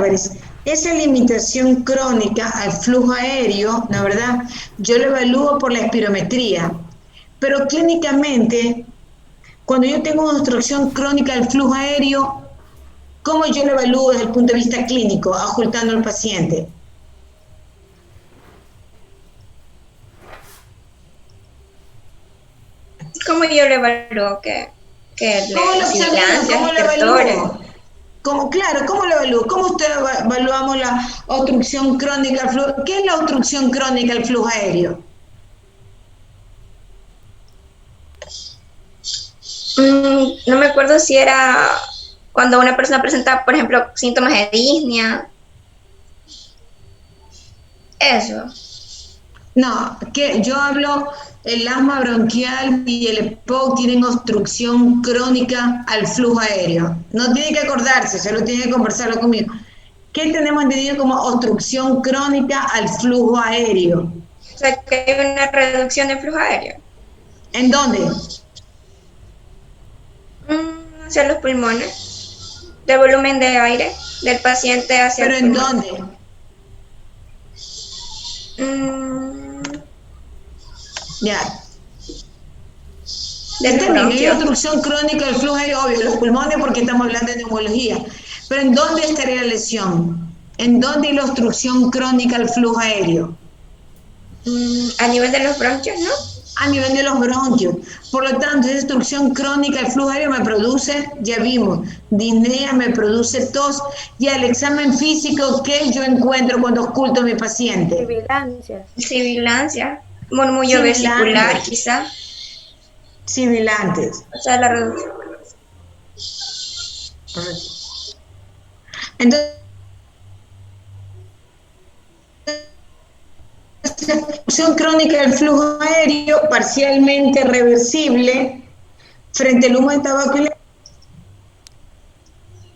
Álvarez, esa limitación crónica al flujo aéreo, la verdad, yo lo evalúo por la espirometría, pero clínicamente, cuando yo tengo una obstrucción crónica del flujo aéreo, ¿cómo yo lo evalúo desde el punto de vista clínico, ocultando al paciente? ¿Cómo yo lo evalúo? Que ¿Cómo lo examino? sibilancias, ¿Cómo lo estertores. evalúo? ¿Cómo, claro, ¿cómo lo evalúo? ¿Cómo usted evaluamos la obstrucción crónica al flujo? ¿Qué es la obstrucción crónica al flujo aéreo? No me acuerdo si era cuando una persona presenta, por ejemplo, síntomas de disnea. Eso. No, que yo hablo, el asma bronquial y el EPOC tienen obstrucción crónica al flujo aéreo. No tiene que acordarse, solo tiene que conversarlo conmigo. ¿Qué tenemos entendido como obstrucción crónica al flujo aéreo? O sea, que hay una reducción del flujo aéreo. ¿En dónde? Hacia los pulmones, del volumen de aire del paciente hacia ¿Pero el en pulmón. dónde? Mm, Ya. de los Está bien, hay bronquios. obstrucción crónica del flujo aéreo, obvio, los pulmones porque estamos hablando de neumología. Pero ¿en dónde estaría la lesión? ¿En dónde hay la obstrucción crónica al flujo aéreo? A nivel de los bronquios, ¿no? A nivel de los bronquios. Por lo tanto, esa obstrucción crónica del flujo aéreo me produce, ya vimos, disnea, me produce tos, y al examen físico, ¿qué yo encuentro cuando oculto a mi paciente? Sibilancias. Sibilancia, murmullo vesicular, Sibilantes, quizá. sibilantes. O sea, la reducción. Entonces, obstrucción crónica del flujo aéreo parcialmente reversible frente al humo de tabaco y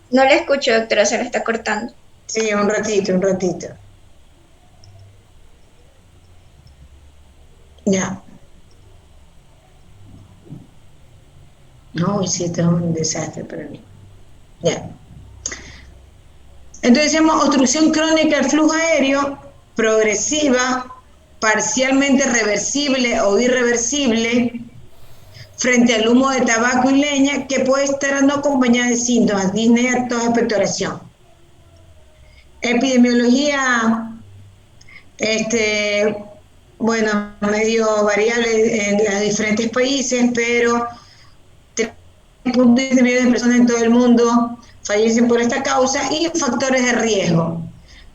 No le escucho, doctora, se le está cortando. sí, un ratito, un ratito. Ya. No, sí, esto es un desastre para mí. Ya. Entonces decimos obstrucción crónica del flujo aéreo, progresiva, parcialmente reversible o irreversible, frente al humo de tabaco y leña, que puede estar no acompañada de síntomas, disnea, tos, expectoración. Epidemiología, este, bueno, medio variable en los diferentes países, pero 3.10 millones de personas en todo el mundo fallecen por esta causa y factores de riesgo.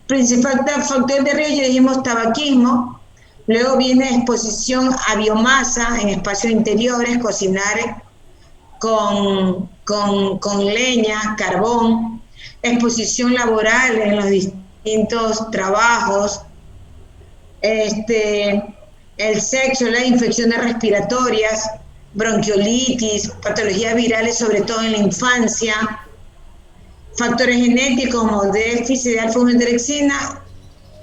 Principal factor de riesgo, ya dijimos tabaquismo, luego viene exposición a biomasa en espacios interiores, cocinar con leña, carbón, exposición laboral en los distintos trabajos, el sexo, las infecciones respiratorias, bronquiolitis, patologías virales, sobre todo en la infancia, factores genéticos como déficit de alfa-1-antitrypsina,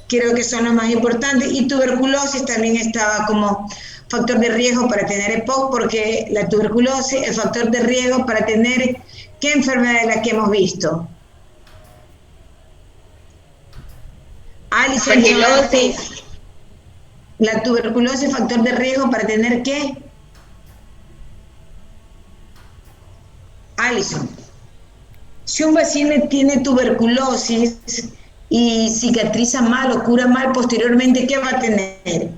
creo que son los más importantes, y tuberculosis también estaba como factor de riesgo para tener EPOC, porque la tuberculosis es factor de riesgo para tener, ¿qué enfermedad es la que hemos visto? Alison Chavarría, la tuberculosis es factor de riesgo para tener ¿qué? Alison. Si un paciente tiene tuberculosis y cicatriza mal o cura mal posteriormente, ¿qué va a tener?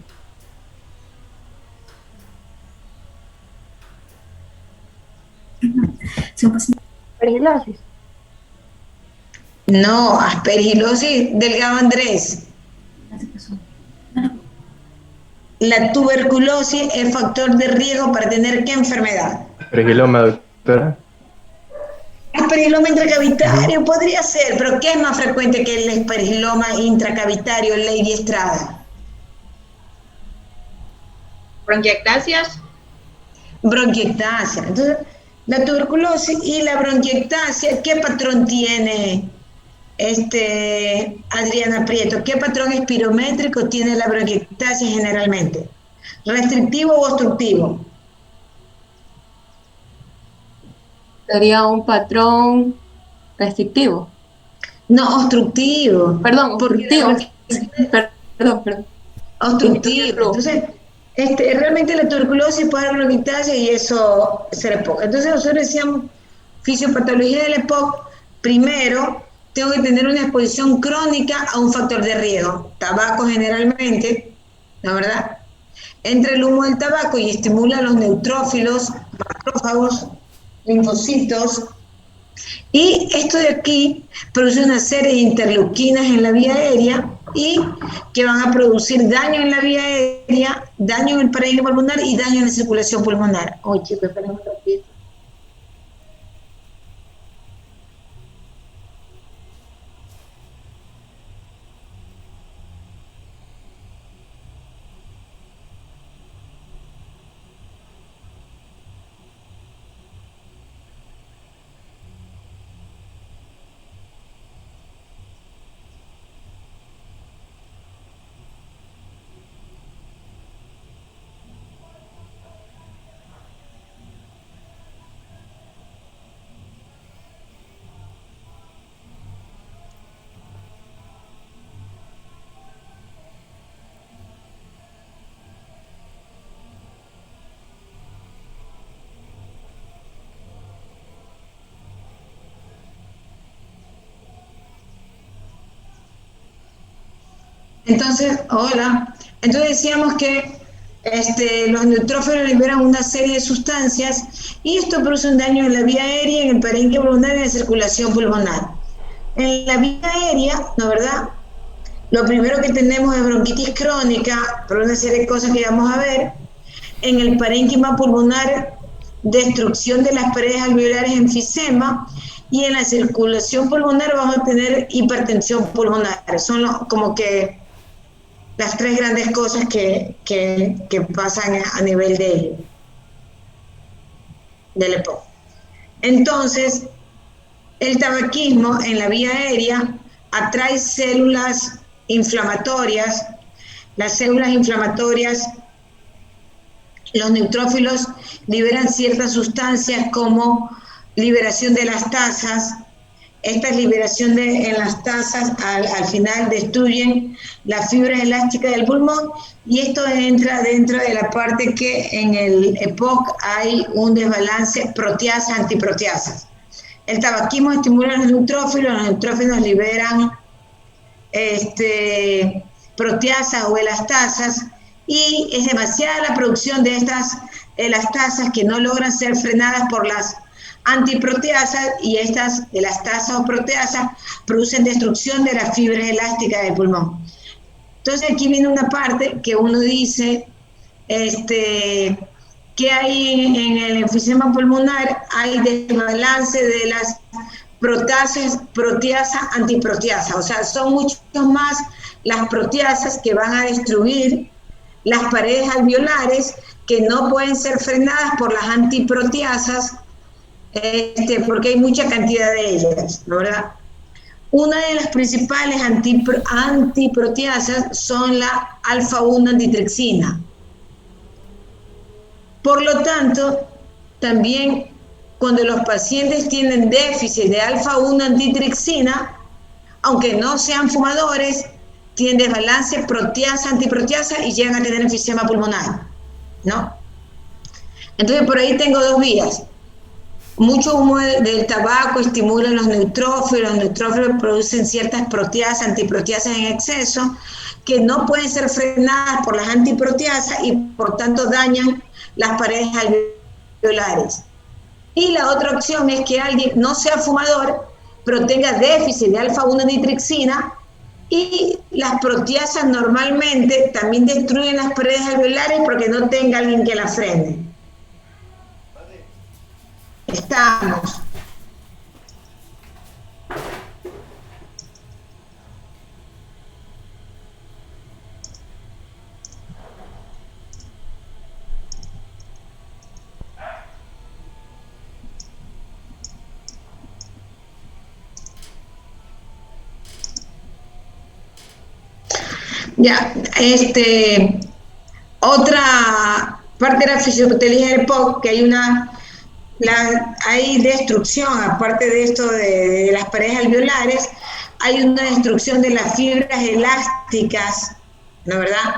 Perigilosis. No, aspergilosis delgado Andrés. La tuberculosis es factor de riesgo para tener ¿qué enfermedad? Pergiloma, doctora. Aspergiloma intracavitario podría ser, pero ¿qué es más frecuente que el aspergiloma intracavitario, Lady Estrada? Bronquiectasias. Bronquiectasia. Entonces, la tuberculosis y la bronquiectasia, ¿qué patrón tiene Adriana Prieto? ¿Qué patrón espirométrico tiene la bronquiectasia generalmente? ¿Restrictivo o obstructivo? Sería un patrón restrictivo. No, obstructivo. Perdón, Porque obstructivo. Perdón. obstructivo. Entonces, realmente la tuberculosis puede dar bronquiectasia y eso ser EPOC. Entonces nosotros decíamos, fisiopatología del EPOC, primero tengo que tener una exposición crónica a un factor de riesgo, tabaco generalmente, ¿la verdad? Entra el humo del tabaco y estimula los neutrófilos, macrófagos, linfocitos, y esto de aquí produce una serie de interleuquinas en la vía aérea y que van a producir daño en la vía aérea, daño en el parénquima pulmonar y daño en la circulación pulmonar. Oye, chicos, esperen un ratito. Entonces, hola. Entonces decíamos que los neutrófilos liberan una serie de sustancias y esto produce un daño en la vía aérea, en el parénquima pulmonar y en la circulación pulmonar. En la vía aérea, ¿no verdad? Lo primero que tenemos es bronquitis crónica, por una serie de cosas que vamos a ver. En el parénquima pulmonar, destrucción de las paredes alveolares, enfisema, y en la circulación pulmonar vamos a tener hipertensión pulmonar. Son como que las tres grandes cosas que pasan a nivel del EPOC. Entonces, el tabaquismo en la vía aérea atrae células inflamatorias. Las células inflamatorias, los neutrófilos liberan ciertas sustancias como liberación de las tasas. Esta liberación en las tasas al final destruyen las fibras elásticas del pulmón y esto entra dentro de la parte que en el EPOC hay un desbalance proteasa-antiproteasas. El tabaquismo estimula los neutrófilos liberan proteasas o elastasas y es demasiada la producción de estas elastasas que no logran ser frenadas por las antiproteasas y estas elastasas o proteasas producen destrucción de las fibras elásticas del pulmón. Entonces aquí viene una parte que uno dice que hay en el enfisema pulmonar, hay desbalance de las proteasas, antiproteasas, o sea, son mucho más las proteasas que van a destruir las paredes alveolares que no pueden ser frenadas por las antiproteasas, porque hay mucha cantidad de ellas, ¿verdad? Una de las principales antiproteasas son la alfa-1 antitrixina. Por lo tanto, también cuando los pacientes tienen déficit de alfa-1 antitrixina, aunque no sean fumadores, tienen desbalance proteasa-antiproteasa y llegan a tener enfisema pulmonar, ¿no? Entonces, por ahí tengo dos vías. Mucho humo del tabaco estimula los neutrófilos producen ciertas proteasas, antiproteasas en exceso, que no pueden ser frenadas por las antiproteasas y por tanto dañan las paredes alveolares. Y la otra opción es que alguien no sea fumador, pero tenga déficit de alfa-1 antitrixina y las proteasas normalmente también destruyen las paredes alveolares porque no tenga alguien que las frene. Estamos. Ya, otra parte de la fisiopatología del EPOC, que hay destrucción, aparte de esto de las paredes alveolares, hay una destrucción de las fibras elásticas, ¿no verdad?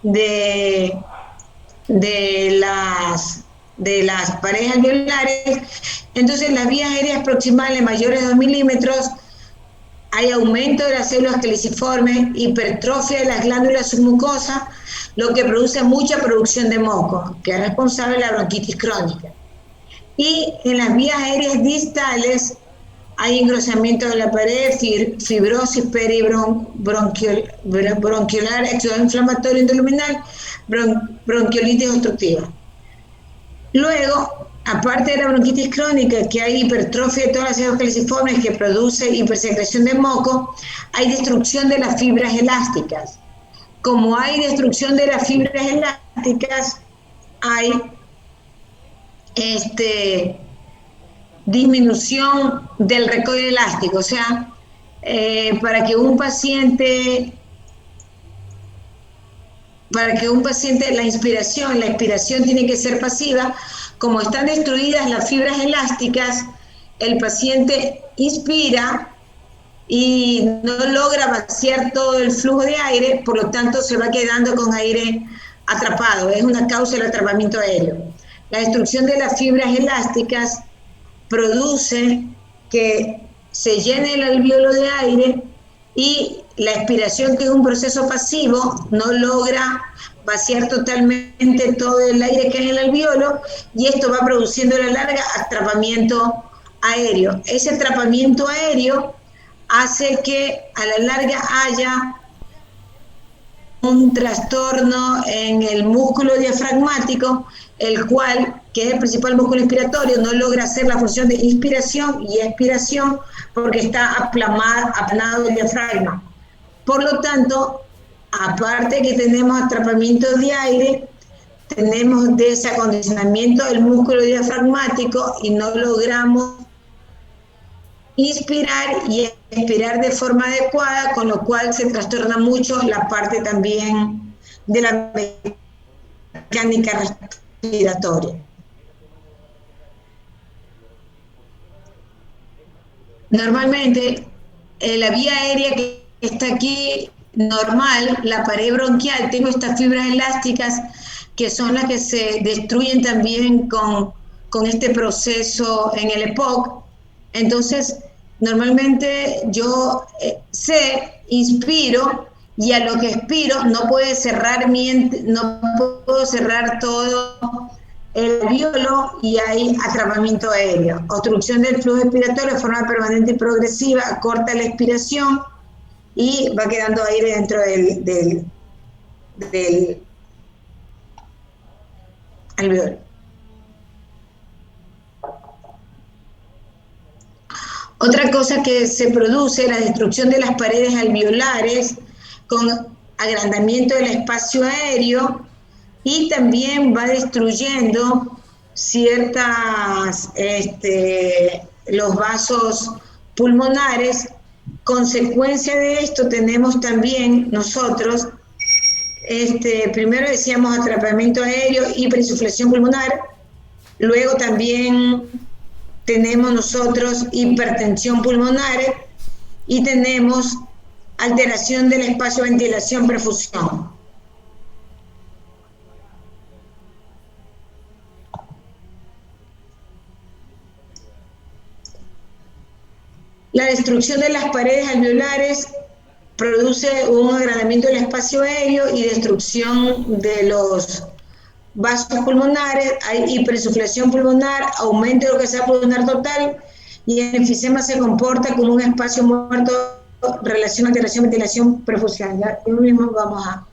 De las paredes alveolares. Entonces, las vías aéreas proximales mayores de 2 milímetros, hay aumento de las células caliciformes, hipertrofia de las glándulas submucosas, lo que produce mucha producción de moco, que es responsable de la bronquitis crónica. Y en las vías aéreas distales hay engrosamiento de la pared, fibrosis peribronquiolar, exudado inflamatorio intestinal, bronquiolitis obstructiva. Luego, aparte de la bronquitis crónica, que hay hipertrofia de todas las células caliciformes que produce hipersecreción de moco, hay destrucción de las fibras elásticas. Como hay destrucción de las fibras elásticas, hay disminución del recoil elástico. O sea, para que un paciente, la expiración tiene que ser pasiva. Como están destruidas las fibras elásticas, el paciente inspira y no logra vaciar todo el flujo de aire, por lo tanto se va quedando con aire atrapado. Es una causa del atrapamiento aéreo. La destrucción de las fibras elásticas produce que se llene el alveolo de aire y la expiración, que es un proceso pasivo, no logra vaciar totalmente todo el aire que hay en el alveolo, y esto va produciendo a la larga atrapamiento aéreo. Ese atrapamiento aéreo hace que a la larga haya un trastorno en el músculo diafragmático, el cual, que es el principal músculo inspiratorio, no logra hacer la función de inspiración y expiración porque está aplanado el diafragma. Por lo tanto, aparte que tenemos atrapamiento de aire, tenemos desacondicionamiento del músculo diafragmático y no logramos inspirar y expirar de forma adecuada, con lo cual se trastorna mucho la parte también de la mecánica respiratoria. Normalmente, la vía aérea que está aquí normal, la pared bronquial, tengo estas fibras elásticas que son las que se destruyen también con este proceso en el EPOC. Entonces, normalmente yo inspiro, y a lo que expiro no puedo cerrar todo el alveolo y hay atrapamiento aéreo. Obstrucción del flujo expiratorio de forma permanente y progresiva, corta la expiración y va quedando aire dentro del alveolo. Otra cosa que se produce es la destrucción de las paredes alveolares con agrandamiento del espacio aéreo, y también va destruyendo los vasos pulmonares. Consecuencia de esto tenemos también nosotros, primero decíamos atrapamiento aéreo, hiperinsuflación pulmonar, luego también tenemos nosotros hipertensión pulmonar y tenemos alteración del espacio ventilación-perfusión. La destrucción de las paredes alveolares produce un agrandamiento del espacio aéreo y destrucción de los vasos pulmonares. Hay hiperinsuflación pulmonar, aumento de la capacidad pulmonar total, y el enfisema se comporta como un espacio muerto, relación, alteración, ventilación, perfusión. Ya mismo vamos a...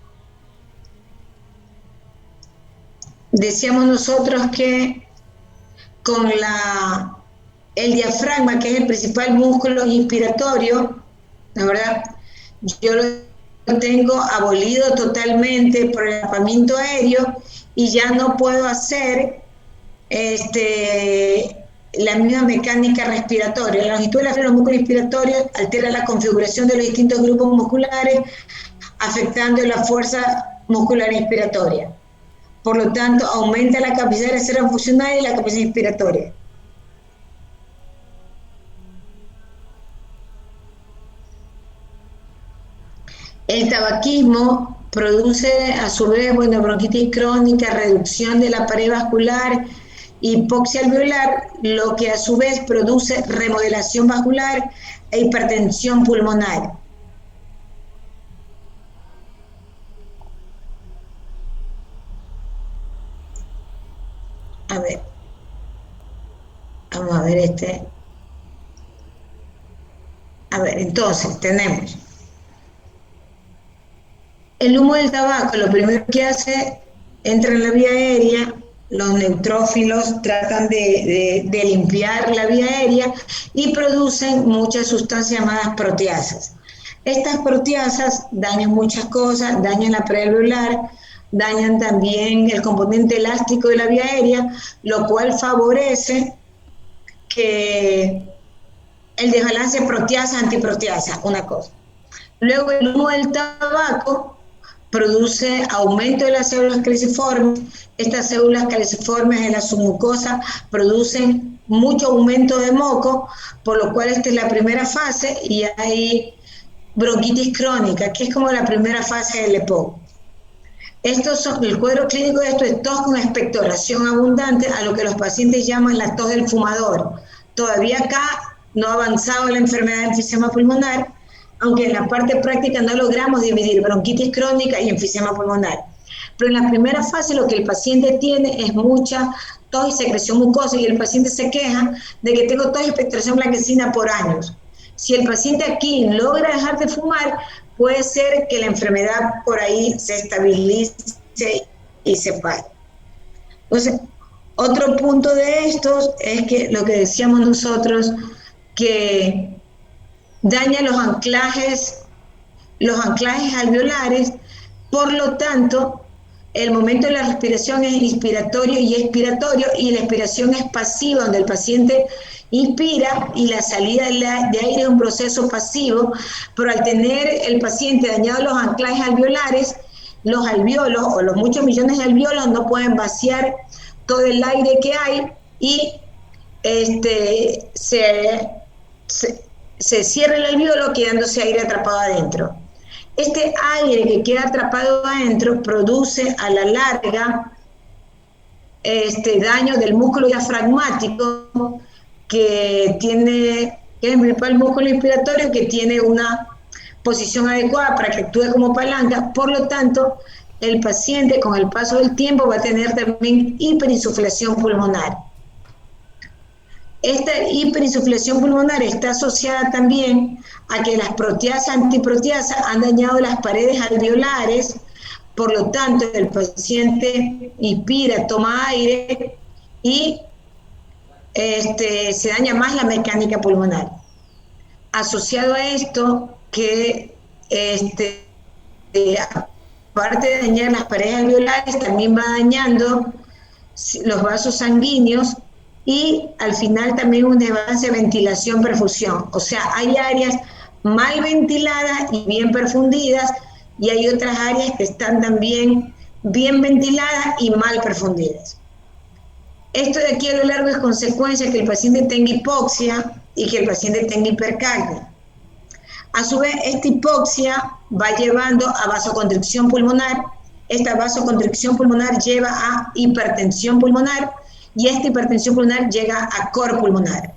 Decíamos nosotros que con el diafragma, que es el principal músculo inspiratorio, la verdad, yo lo tengo abolido totalmente por el atrapamiento aéreo y ya no puedo hacer la misma mecánica respiratoria. La longitud de los músculos inspiratorios altera la configuración de los distintos grupos musculares, afectando la fuerza muscular inspiratoria. Por lo tanto, aumenta la capacidad de reserva funcional y la capacidad inspiratoria. El tabaquismo produce a su vez, bueno, bronquitis crónica, reducción de la pared vascular, hipoxia alveolar, lo que a su vez produce remodelación vascular e hipertensión pulmonar. A ver, vamos a ver este. A ver, entonces tenemos el humo del tabaco, lo primero que hace, entra en la vía aérea, los neutrófilos tratan de limpiar la vía aérea y producen muchas sustancias llamadas proteasas. Estas proteasas dañan muchas cosas, dañan la pared alveolar, dañan también el componente elástico de la vía aérea, lo cual favorece que el desbalance proteasa-antiproteasa, una cosa. Luego el humo del tabaco produce aumento de las células caliciformes. Estas células caliciformes en la submucosa producen mucho aumento de moco, por lo cual esta es la primera fase y hay bronquitis crónica, que es como la primera fase del EPOC. El cuadro clínico de esto es tos con expectoración abundante, a lo que los pacientes llaman la tos del fumador. Todavía acá no ha avanzado la enfermedad de enfisema pulmonar, aunque en la parte práctica no logramos dividir bronquitis crónica y enfisema pulmonar. Pero en la primera fase lo que el paciente tiene es mucha tos y secreción mucosa, y el paciente se queja de que tengo tos y expectoración blanquecina por años. Si el paciente aquí logra dejar de fumar, puede ser que la enfermedad por ahí se estabilice y se pare. Entonces, otro punto de estos es que lo que decíamos nosotros, que daña los anclajes alveolares, por lo tanto, el momento de la respiración es inspiratorio y expiratorio, y la expiración es pasiva, donde el paciente inspira y la salida de aire es un proceso pasivo, pero al tener el paciente dañado los anclajes alveolares, los alveolos o los muchos millones de alveolos no pueden vaciar todo el aire que hay y se cierra el alveolo quedándose aire atrapado adentro. Este aire que queda atrapado adentro produce a la larga daño del músculo diafragmático, que es el principal músculo inspiratorio, que tiene una posición adecuada para que actúe como palanca. Por lo tanto, el paciente con el paso del tiempo va a tener también hiperinsuflación pulmonar. Esta hiperinsuflación pulmonar está asociada también a que las proteasas antiproteasas han dañado las paredes alveolares, por lo tanto el paciente inspira, toma aire y se daña más la mecánica pulmonar. Asociado a esto, que aparte de dañar las paredes alveolares, también va dañando los vasos sanguíneos, y al final también un desbalance de ventilación-perfusión. O sea, hay áreas mal ventiladas y bien perfundidas, y hay otras áreas que están también bien ventiladas y mal perfundidas. Esto de aquí a lo largo es consecuencia que el paciente tenga hipoxia y que el paciente tenga hipercapnia. A su vez, esta hipoxia va llevando a vasoconstricción pulmonar. Esta vasoconstricción pulmonar lleva a hipertensión pulmonar, y esta hipertensión pulmonar llega a cor pulmonar.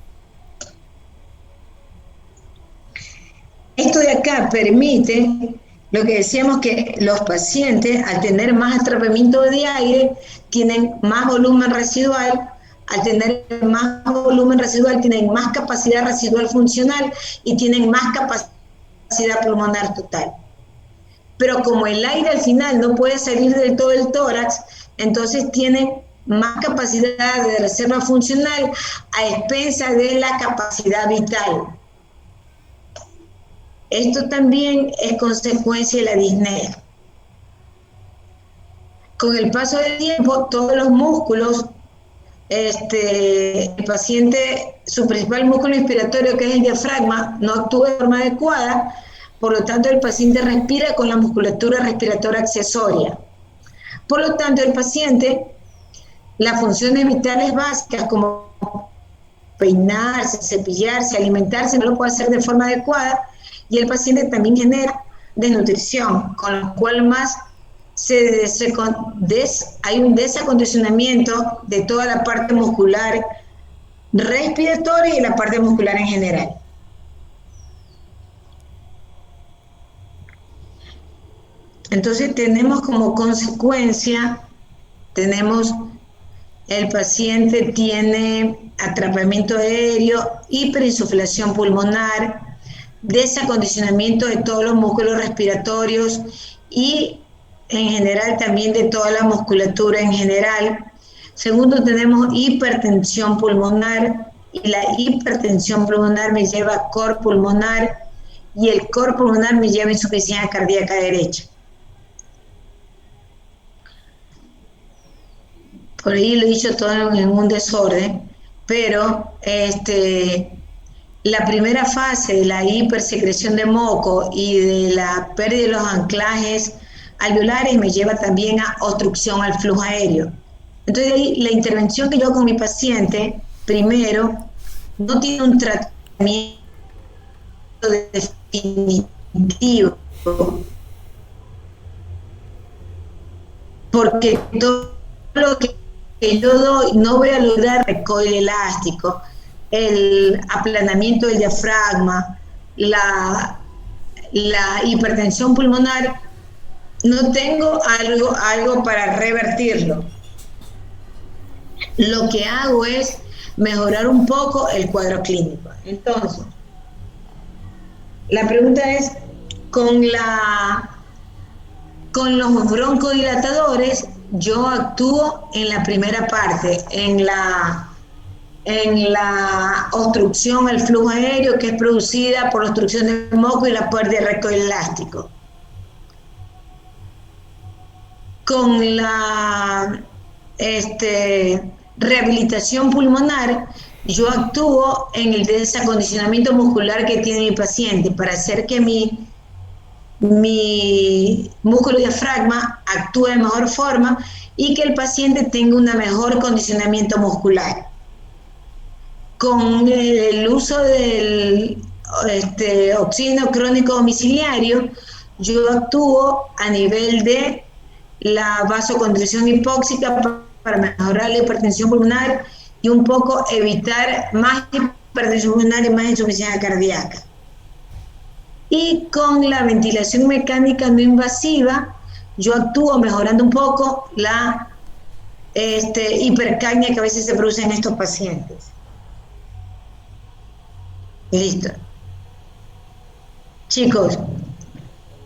Esto de acá permite lo que decíamos, que los pacientes, al tener más atrapamiento de aire, tienen más volumen residual. Al tener más volumen residual, tienen más capacidad residual funcional y tienen más capacidad pulmonar total. Pero como el aire al final no puede salir del todo el tórax, entonces tienen más capacidad de reserva funcional a expensas de la capacidad vital. Esto también es consecuencia de la disnea. Con el paso del tiempo, todos los músculos, el paciente, su principal músculo inspiratorio, que es el diafragma, no actúa de forma adecuada, por lo tanto el paciente respira con la musculatura respiratoria accesoria. Por lo tanto, el paciente, las funciones vitales básicas como peinarse, cepillarse, alimentarse, no lo puede hacer de forma adecuada, y el paciente también genera desnutrición, con lo cual más hay un desacondicionamiento de toda la parte muscular respiratoria y la parte muscular en general. Entonces tenemos como consecuencia, el paciente tiene atrapamiento aéreo, hiperinsuflación pulmonar, desacondicionamiento de todos los músculos respiratorios y en general también de toda la musculatura en general. Segundo, tenemos hipertensión pulmonar y la hipertensión pulmonar me lleva a cor pulmonar y el cor pulmonar me lleva a insuficiencia cardíaca derecha. Por ahí lo he dicho todo en un desorden, pero la primera fase de la hipersecreción de moco y de la pérdida de los anclajes alveolares me lleva también a obstrucción al flujo aéreo. Entonces ahí la intervención que yo hago con mi paciente, primero, no tiene un tratamiento definitivo, porque todo lo que yo doy no voy a lograr recoil elástico, el aplanamiento del diafragma, la hipertensión pulmonar, no tengo algo para revertirlo. Lo que hago es mejorar un poco el cuadro clínico. Entonces, la pregunta es, con los broncodilatadores, yo actúo en la primera parte, en la obstrucción al flujo aéreo que es producida por la obstrucción del moco y la pérdida de recoil elástico. Con la rehabilitación pulmonar, yo actúo en el desacondicionamiento muscular que tiene mi paciente para hacer que mi músculo diafragma actúe de mejor forma y que el paciente tenga un mejor condicionamiento muscular. Con el uso del oxígeno crónico domiciliario, yo actúo a nivel de la vasoconstricción hipóxica para mejorar la hipertensión pulmonar y un poco evitar más hipertensión pulmonar y más insuficiencia cardíaca. Y con la ventilación mecánica no invasiva, yo actúo mejorando un poco la hipercapnia que a veces se produce en estos pacientes. Listo. Chicos,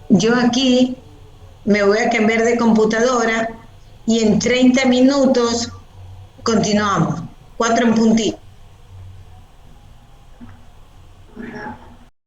yo aquí me voy a cambiar de computadora y en 30 minutos continuamos. 4 en puntito.